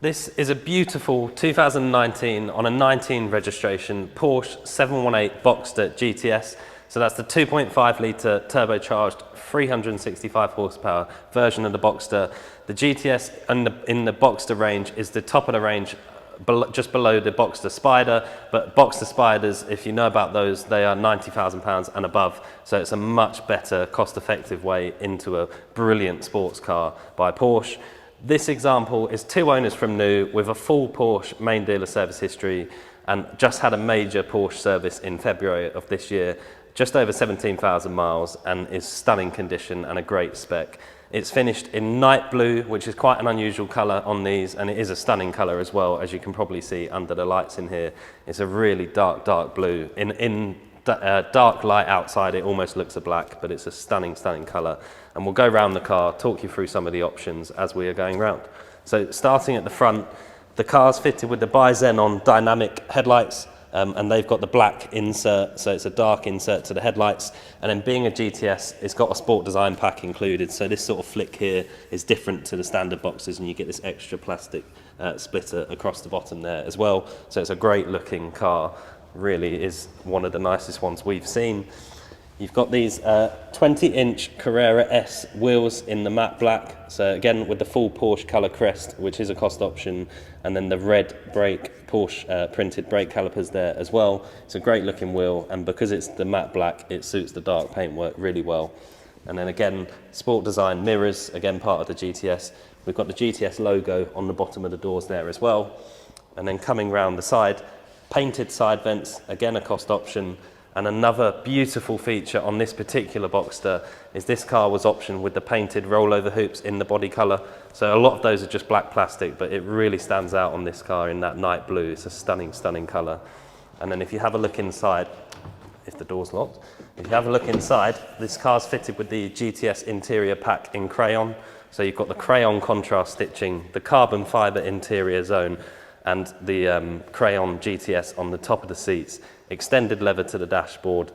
This is a beautiful 2019 on a 19 registration Porsche 718 Boxster GTS. So that's the 2.5 litre turbocharged 365 horsepower version of the Boxster. The GTS in the Boxster range is the top of the range, just below the Boxster Spider, but Boxster Spiders, if you know about those, they are £90,000 and above, so it's a much better cost-effective way into a brilliant sports car by Porsche. This example is 2 owners from new with a full Porsche main dealer service history and just had a major Porsche service in February of this year, just over 17,000 miles, and is stunning condition and a great spec. It's finished in night blue, which is quite an unusual colour on these, and it is a stunning colour as well, as you can probably see under the lights in here. It's a really dark blue. In dark light outside, it almost looks a black, but it's a stunning colour. And we'll go around the car, talk you through some of the options as we are going round. So starting at the front, the car's fitted with the bi-xenon dynamic headlights, and they've got the black insert, so it's a dark insert to the headlights. And then being a GTS, it's got a sport design pack included, so this sort of flick here is different to the standard Boxsters, and you get this extra plastic splitter across the bottom there as well. So it's a great looking car, really is one of the nicest ones we've seen. You've got these 20-inch Carrera S wheels in the matte black, so again with the full Porsche colour crest, which is a cost option, and then the red Porsche printed brake calipers there as well. It's a great looking wheel, and because it's the matte black, it suits the dark paintwork really well. And then again, sport design mirrors, again part of the GTS. We've got the GTS logo on the bottom of the doors there as well. And then coming round the side, painted side vents, again a cost option. And another beautiful feature on this particular Boxster is this car was optioned with the painted rollover hoops in the body colour. So a lot of those are just black plastic, but it really stands out on this car in that night blue. It's a stunning colour. And then if you have a look inside, if the door's locked, if you have a look inside, this car's fitted with the GTS interior pack in Crayon. So you've got the Crayon contrast stitching, the carbon fibre interior zone, and the Crayon GTS on the top of the seats, extended leather to the dashboard,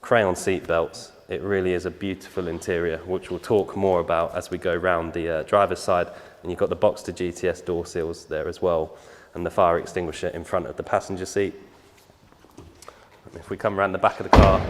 Crayon seat belts. It really is a beautiful interior, which we'll talk more about as we go round the driver's side. And you've got the Boxster GTS door seals there as well, and the fire extinguisher in front of the passenger seat. And if we come around the back of the car,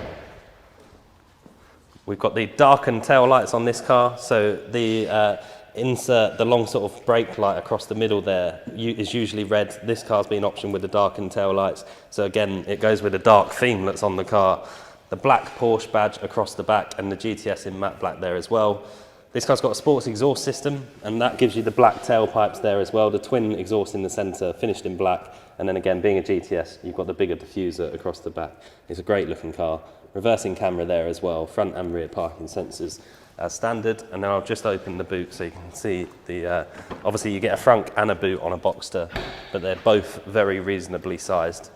we've got the darkened tail lights on this car. So the insert, the long sort of brake light across the middle there is usually red. This car's been optioned with the darkened tail lights. So again, it goes with a dark theme that's on the car. The black Porsche badge across the back and the GTS in matte black there as well. This car's got a sports exhaust system, and that gives you the black tailpipes there as well. The twin exhaust in the centre, finished in black. And then again, being a GTS, you've got the bigger diffuser across the back. It's a great looking car. Reversing camera there as well, front and rear parking sensors as standard. And then I'll just open the boot so you can see the, obviously you get a frunk and a boot on a Boxster, but they're both very reasonably sized.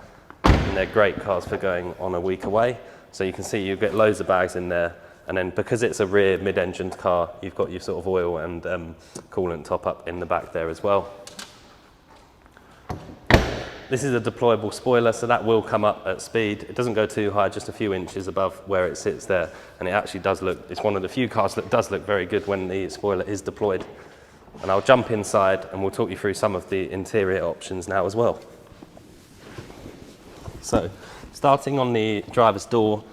And they're great cars for going on a week away. So you can see you get loads of bags in there. And then because it's a rear mid-engined car, you've got your sort of oil and coolant top up in the back there as well. This is a deployable spoiler, so that will come up at speed. It doesn't go too high, just a few inches above where it sits there. And it actually does look, it's one of the few cars that does look very good when the spoiler is deployed. And I'll jump inside and we'll talk you through some of the interior options now as well. So, starting on the driver's door,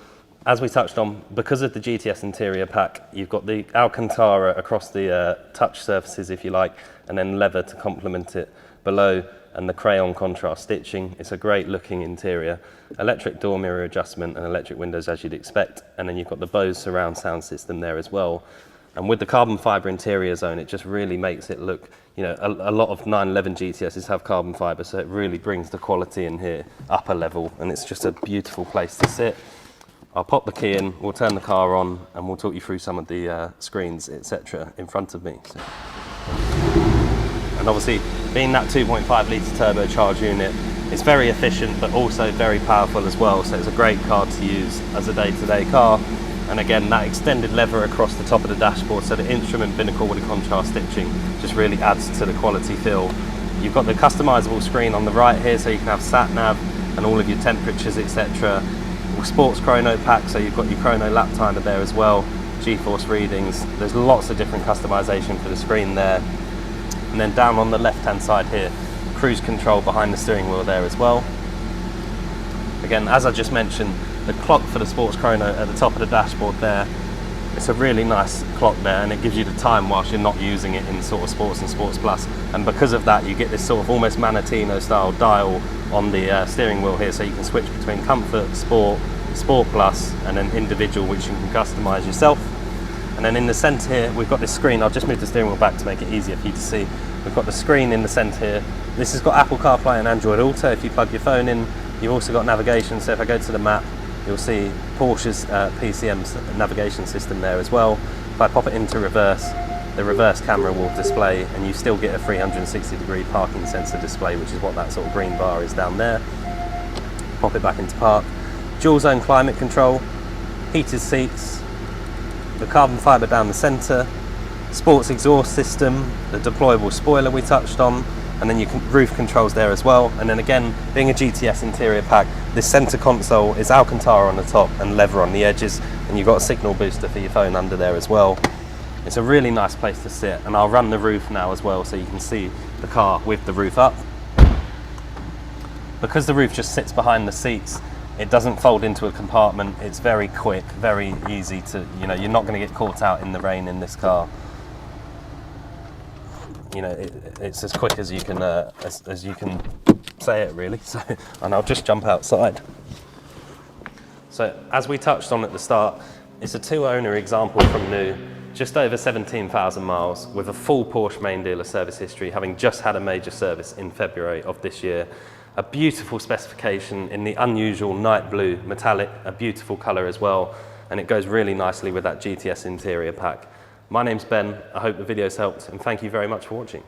as we touched on, because of the GTS interior pack, you've got the Alcantara across the touch surfaces, if you like, and then leather to complement it below, and the Crayon contrast stitching. It's a great looking interior. Electric door mirror adjustment and electric windows as you'd expect, and then you've got the Bose surround sound system there as well. And with the carbon fibre interior zone, it just really makes it look, you know, a lot of 911 GTSs have carbon fibre, so it really brings the quality in here up a level, and it's just a beautiful place to sit. I'll pop the key in, we'll turn the car on, and we'll talk you through some of the screens, etc. in front of me. So. And obviously, being that 2.5 litre turbocharged unit, it's very efficient, but also very powerful as well. So it's a great car to use as a day-to-day car. And again, that extended lever across the top of the dashboard, so the instrument binnacle with the contrast stitching just really adds to the quality feel. You've got the customizable screen on the right here, so you can have sat nav and all of your temperatures, etc. Sports chrono pack, so you've got your chrono lap timer there as well, G-force readings. There's lots of different customization for the screen there. And then down on the left-hand side here, cruise control behind the steering wheel there as well. Again, as I just mentioned, the clock for the sports chrono at the top of the dashboard there, it's a really nice clock there, and it gives you the time whilst you're not using it in sort of sports and sports plus. And because of that, you get this sort of almost Manatino style dial on the steering wheel here, so you can switch between comfort, sport, sport plus, and then individual, which you can customize yourself. And then in the centre here, we've got this screen. I'll just move the steering wheel back to make it easier for you to see. We've got the screen in the centre here. This has got Apple CarPlay and Android Auto. If you plug your phone in, you've also got navigation. So if I go to the map, you'll see Porsche's PCM's navigation system there as well. If I pop it into reverse, the reverse camera will display, and you still get a 360-degree parking sensor display, which is what that sort of green bar is down there. Pop it back into park. Dual zone climate control, heated seats, the carbon fibre down the centre, sports exhaust system, the deployable spoiler we touched on, and then your roof controls there as well. And then again, being a GTS interior pack, this centre console is Alcantara on the top and leather on the edges, and you've got a signal booster for your phone under there as well. It's a really nice place to sit, and I'll run the roof now as well so you can see the car with the roof up. Because the roof just sits behind the seats, it doesn't fold into a compartment. It's very quick, very easy to, you know, you're not going to get caught out in the rain in this car. You know, it's as quick as you can as you can say it, really. So, and I'll just jump outside. So as we touched on at the start, it's a two-owner example from new, just over 17,000 miles, with a full Porsche main dealer service history, having just had a major service in February of this year. A beautiful specification in the unusual night blue metallic, a beautiful colour as well, and it goes really nicely with that GTS interior pack. My name's Ben, I hope the video's helped, and thank you very much for watching.